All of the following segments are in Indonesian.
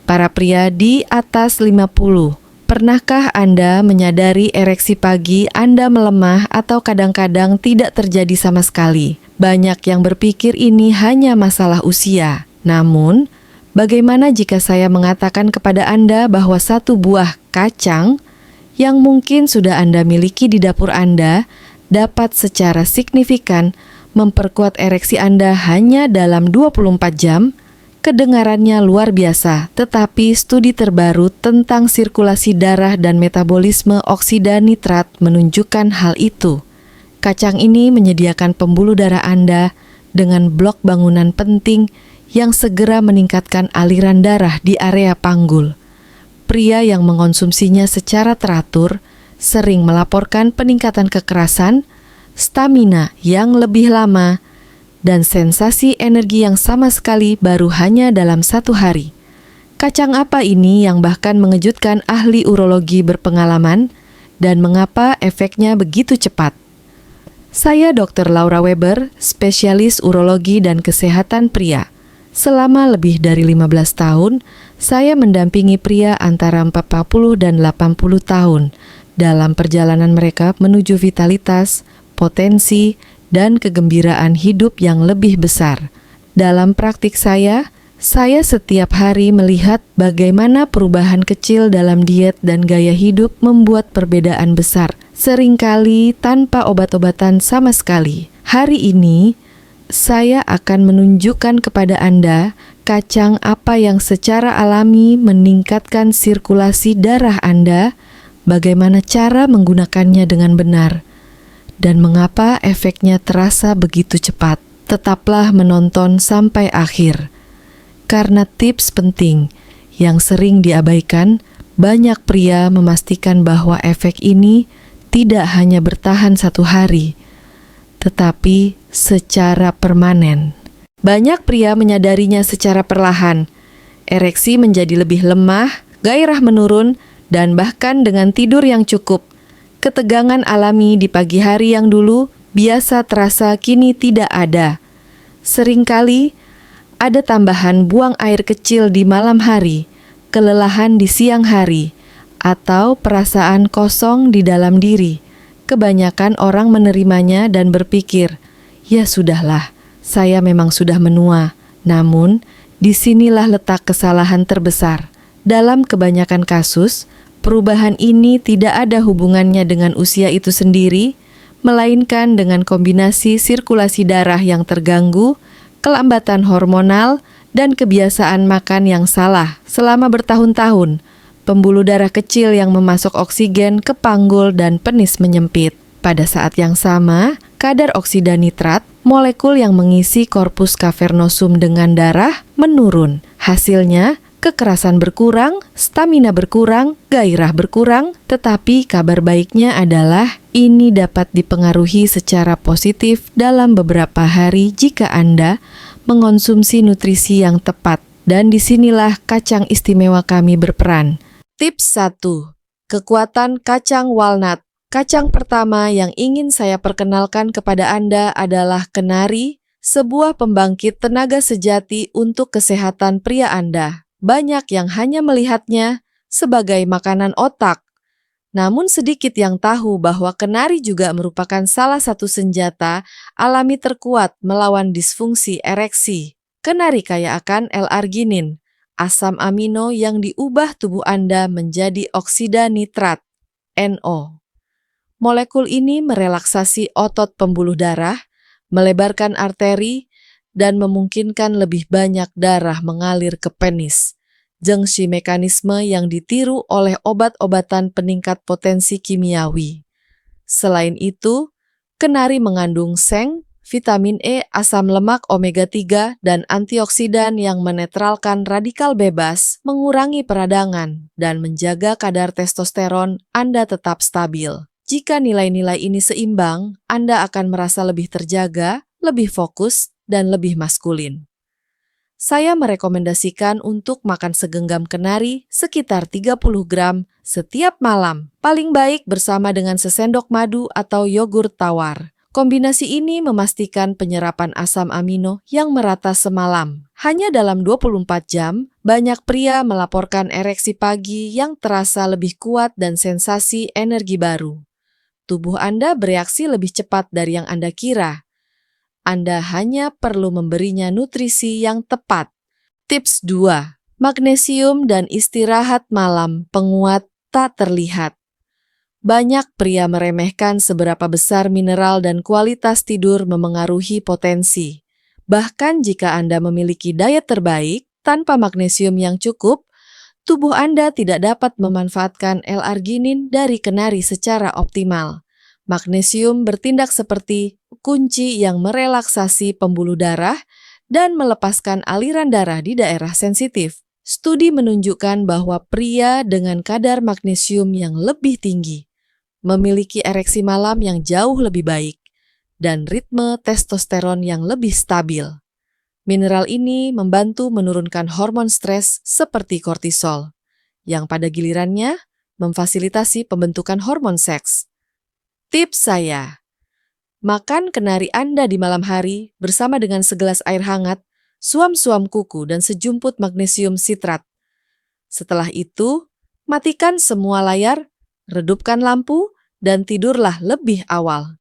Para pria di atas 50, pernahkah Anda menyadari ereksi pagi Anda melemah atau kadang-kadang tidak terjadi sama sekali? Banyak yang berpikir ini hanya masalah usia. Namun, bagaimana jika saya mengatakan kepada Anda bahwa satu buah kacang yang mungkin sudah Anda miliki di dapur Anda dapat secara signifikan memperkuat ereksi Anda hanya dalam 24 jam? Kedengarannya luar biasa, tetapi studi terbaru tentang sirkulasi darah dan metabolisme oksida nitrat menunjukkan hal itu. Kacang ini menyediakan pembuluh darah Anda dengan blok bangunan penting yang segera meningkatkan aliran darah di area panggul. Pria yang mengonsumsinya secara teratur sering melaporkan peningkatan kekerasan, stamina yang lebih lama, dan sensasi energi yang sama sekali baru hanya dalam 1 hari. Kacang apa ini yang bahkan mengejutkan ahli urologi berpengalaman dan mengapa efeknya begitu cepat? Saya Dr. Laura Weber, spesialis urologi dan kesehatan pria. Selama lebih dari 15 tahun, saya mendampingi pria antara 40 dan 80 tahun dalam perjalanan mereka menuju vitalitas, potensi, dan kegembiraan hidup yang lebih besar. Dalam praktik saya setiap hari melihat bagaimana perubahan kecil dalam diet dan gaya hidup membuat perbedaan besar, seringkali tanpa obat-obatan sama sekali. Hari ini, saya akan menunjukkan kepada Anda kacang apa yang secara alami meningkatkan sirkulasi darah Anda, bagaimana cara menggunakannya dengan benar, dan mengapa efeknya terasa begitu cepat. Tetaplah menonton sampai akhir. Karena tips penting yang sering diabaikan, banyak pria memastikan bahwa efek ini tidak hanya bertahan 1 hari, tetapi secara permanen. Banyak pria menyadarinya secara perlahan. Ereksi menjadi lebih lemah, gairah menurun, dan bahkan dengan tidur yang cukup, ketegangan alami di pagi hari yang dulu biasa terasa kini tidak ada. Seringkali ada tambahan buang air kecil di malam hari, kelelahan di siang hari, atau perasaan kosong di dalam diri. Kebanyakan orang menerimanya dan berpikir, ya sudahlah, saya memang sudah menua. Namun, disinilah letak kesalahan terbesar. Dalam kebanyakan kasus, perubahan ini tidak ada hubungannya dengan usia itu sendiri, melainkan dengan kombinasi sirkulasi darah yang terganggu, kelambatan hormonal, dan kebiasaan makan yang salah selama bertahun-tahun. Pembuluh darah kecil yang memasok oksigen ke panggul dan penis menyempit. Pada saat yang sama, kadar oksida nitrat, molekul yang mengisi korpus cavernosum dengan darah, menurun. Hasilnya, kekerasan berkurang, stamina berkurang, gairah berkurang, tetapi kabar baiknya adalah ini dapat dipengaruhi secara positif dalam beberapa hari jika Anda mengonsumsi nutrisi yang tepat. Dan disinilah kacang istimewa kami berperan. Tips 1. Kekuatan kacang walnut. Kacang pertama yang ingin saya perkenalkan kepada Anda adalah kenari, sebuah pembangkit tenaga sejati untuk kesehatan pria Anda. Banyak yang hanya melihatnya sebagai makanan otak. Namun sedikit yang tahu bahwa kenari juga merupakan salah satu senjata alami terkuat melawan disfungsi ereksi. Kenari kaya akan L-arginin, asam amino yang diubah tubuh Anda menjadi oksida nitrat, NO. Molekul ini merelaksasi otot pembuluh darah, melebarkan arteri, dan memungkinkan lebih banyak darah mengalir ke penis. Jengsi mekanisme yang ditiru oleh obat-obatan peningkat potensi kimiawi. Selain itu, kenari mengandung seng, vitamin E, asam lemak omega 3, dan antioksidan yang menetralkan radikal bebas, mengurangi peradangan, dan menjaga kadar testosteron Anda tetap stabil. Jika nilai-nilai ini seimbang, Anda akan merasa lebih terjaga, lebih fokus, dan lebih maskulin. Saya merekomendasikan untuk makan segenggam kenari sekitar 30 gram setiap malam, paling baik bersama dengan sesendok madu atau yogurt tawar. Kombinasi ini memastikan penyerapan asam amino yang merata semalam. Hanya dalam 24 jam, banyak pria melaporkan ereksi pagi yang terasa lebih kuat dan sensasi energi baru. Tubuh Anda bereaksi lebih cepat dari yang Anda kira. Anda hanya perlu memberinya nutrisi yang tepat. Tips 2. Magnesium dan istirahat malam penguat tak terlihat. Banyak pria meremehkan seberapa besar mineral dan kualitas tidur memengaruhi potensi. Bahkan jika Anda memiliki diet terbaik, tanpa magnesium yang cukup, tubuh Anda tidak dapat memanfaatkan L-arginin dari kenari secara optimal. Magnesium bertindak seperti kunci yang merelaksasi pembuluh darah dan melepaskan aliran darah di daerah sensitif. Studi menunjukkan bahwa pria dengan kadar magnesium yang lebih tinggi memiliki ereksi malam yang jauh lebih baik dan ritme testosteron yang lebih stabil. Mineral ini membantu menurunkan hormon stres seperti kortisol, yang pada gilirannya memfasilitasi pembentukan hormon seks. Tips saya, makan kenari Anda di malam hari bersama dengan segelas air hangat, suam-suam kuku, dan sejumput magnesium sitrat. Setelah itu, matikan semua layar, redupkan lampu, dan tidurlah lebih awal.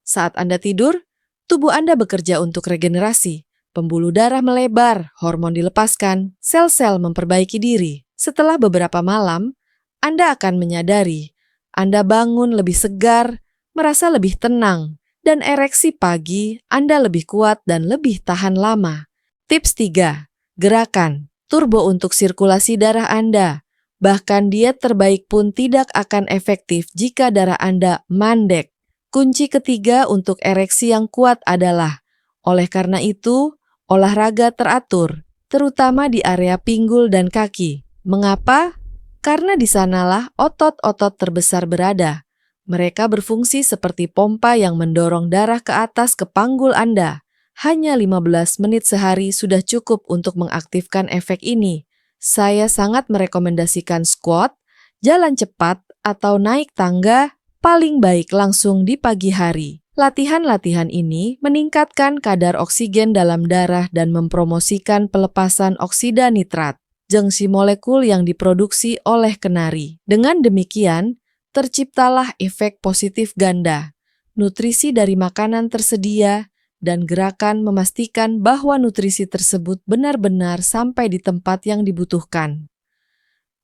Saat Anda tidur, tubuh Anda bekerja untuk regenerasi. Pembuluh darah melebar, hormon dilepaskan, sel-sel memperbaiki diri. Setelah beberapa malam, Anda akan menyadari Anda bangun lebih segar, merasa lebih tenang, dan ereksi pagi Anda lebih kuat dan lebih tahan lama. Tips 3. Gerakan. Turbo untuk sirkulasi darah Anda. Bahkan diet terbaik pun tidak akan efektif jika darah Anda mandek. Kunci ketiga untuk ereksi yang kuat adalah, oleh karena itu, olahraga teratur, terutama di area pinggul dan kaki. Mengapa? Karena di sanalah otot-otot terbesar berada. Mereka berfungsi seperti pompa yang mendorong darah ke atas ke panggul Anda. Hanya 15 menit sehari sudah cukup untuk mengaktifkan efek ini. Saya sangat merekomendasikan squat, jalan cepat, atau naik tangga, paling baik langsung di pagi hari. Latihan-latihan ini meningkatkan kadar oksigen dalam darah dan mempromosikan pelepasan oksida nitrat, jengsi molekul yang diproduksi oleh kenari. Dengan demikian, terciptalah efek positif ganda. Nutrisi dari makanan tersedia, dan gerakan memastikan bahwa nutrisi tersebut benar-benar sampai di tempat yang dibutuhkan.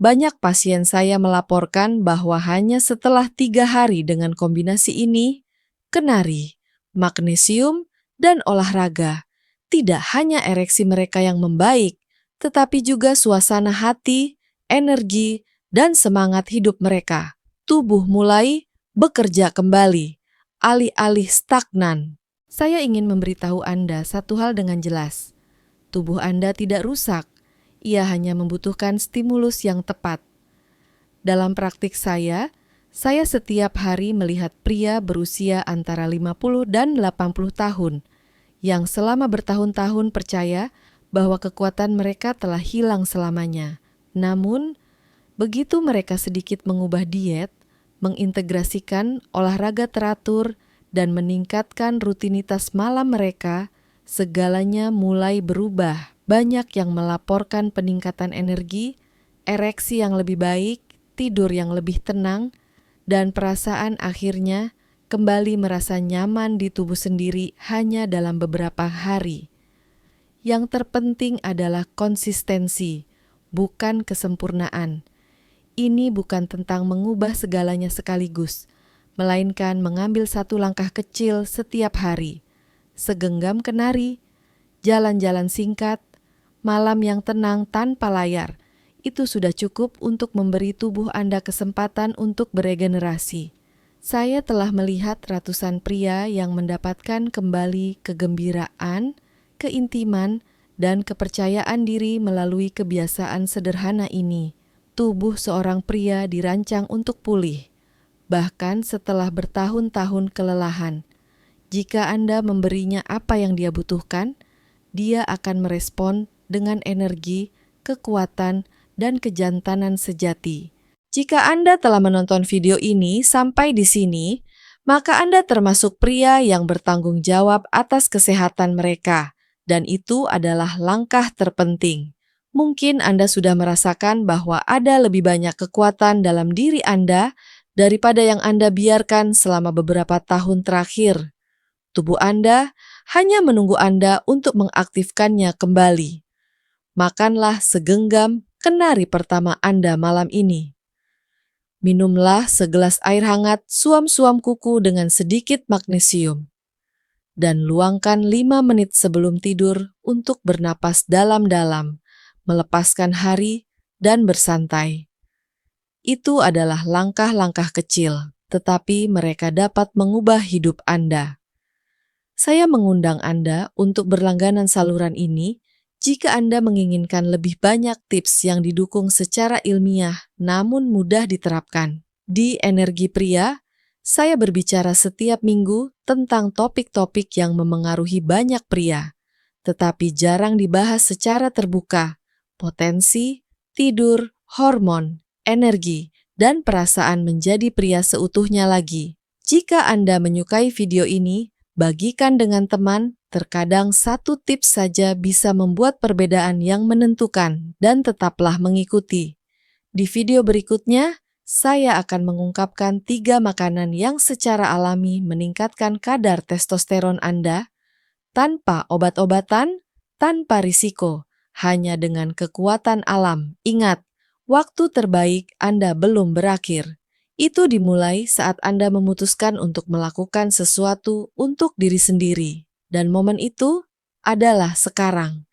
Banyak pasien saya melaporkan bahwa hanya setelah 3 hari dengan kombinasi ini, kenari, magnesium, dan olahraga, tidak hanya ereksi mereka yang membaik, tetapi juga suasana hati, energi, dan semangat hidup mereka. Tubuh mulai bekerja kembali, alih-alih stagnan. Saya ingin memberitahu Anda satu hal dengan jelas. Tubuh Anda tidak rusak, ia hanya membutuhkan stimulus yang tepat. Dalam praktik saya setiap hari melihat pria berusia antara 50 dan 80 tahun, yang selama bertahun-tahun percaya bahwa kekuatan mereka telah hilang selamanya. Namun, begitu mereka sedikit mengubah diet, mengintegrasikan olahraga teratur, dan meningkatkan rutinitas malam mereka, segalanya mulai berubah. Banyak yang melaporkan peningkatan energi, ereksi yang lebih baik, tidur yang lebih tenang, dan perasaan akhirnya kembali merasa nyaman di tubuh sendiri hanya dalam beberapa hari. Yang terpenting adalah konsistensi, bukan kesempurnaan. Ini bukan tentang mengubah segalanya sekaligus, melainkan mengambil satu langkah kecil setiap hari. Segenggam kenari, jalan-jalan singkat, malam yang tenang tanpa layar, itu sudah cukup untuk memberi tubuh Anda kesempatan untuk beregenerasi. Saya telah melihat ratusan pria yang mendapatkan kembali kegembiraan, keintiman, dan kepercayaan diri melalui kebiasaan sederhana ini. Tubuh seorang pria dirancang untuk pulih, bahkan setelah bertahun-tahun kelelahan. Jika Anda memberinya apa yang dia butuhkan, dia akan merespon dengan energi, kekuatan, dan kejantanan sejati. Jika Anda telah menonton video ini sampai di sini, maka Anda termasuk pria yang bertanggung jawab atas kesehatan mereka, dan itu adalah langkah terpenting. Mungkin Anda sudah merasakan bahwa ada lebih banyak kekuatan dalam diri Anda daripada yang Anda biarkan selama beberapa tahun terakhir. Tubuh Anda hanya menunggu Anda untuk mengaktifkannya kembali. Makanlah segenggam kenari pertama Anda malam ini. Minumlah segelas air hangat suam-suam kuku dengan sedikit magnesium. Dan luangkan 5 menit sebelum tidur untuk bernapas dalam-dalam, melepaskan hari, dan bersantai. Itu adalah langkah-langkah kecil, tetapi mereka dapat mengubah hidup Anda. Saya mengundang Anda untuk berlangganan saluran ini jika Anda menginginkan lebih banyak tips yang didukung secara ilmiah namun mudah diterapkan. Di Energi Pria, saya berbicara setiap minggu tentang topik-topik yang memengaruhi banyak pria, tetapi jarang dibahas secara terbuka. Potensi, tidur, hormon, energi, dan perasaan menjadi pria seutuhnya lagi. Jika Anda menyukai video ini, bagikan dengan teman, terkadang satu tips saja bisa membuat perbedaan yang menentukan, dan tetaplah mengikuti. Di video berikutnya, saya akan mengungkapkan 3 makanan yang secara alami meningkatkan kadar testosteron Anda, tanpa obat-obatan, tanpa risiko, hanya dengan kekuatan alam. Ingat, waktu terbaik Anda belum berakhir. Itu dimulai saat Anda memutuskan untuk melakukan sesuatu untuk diri sendiri. Dan momen itu adalah sekarang.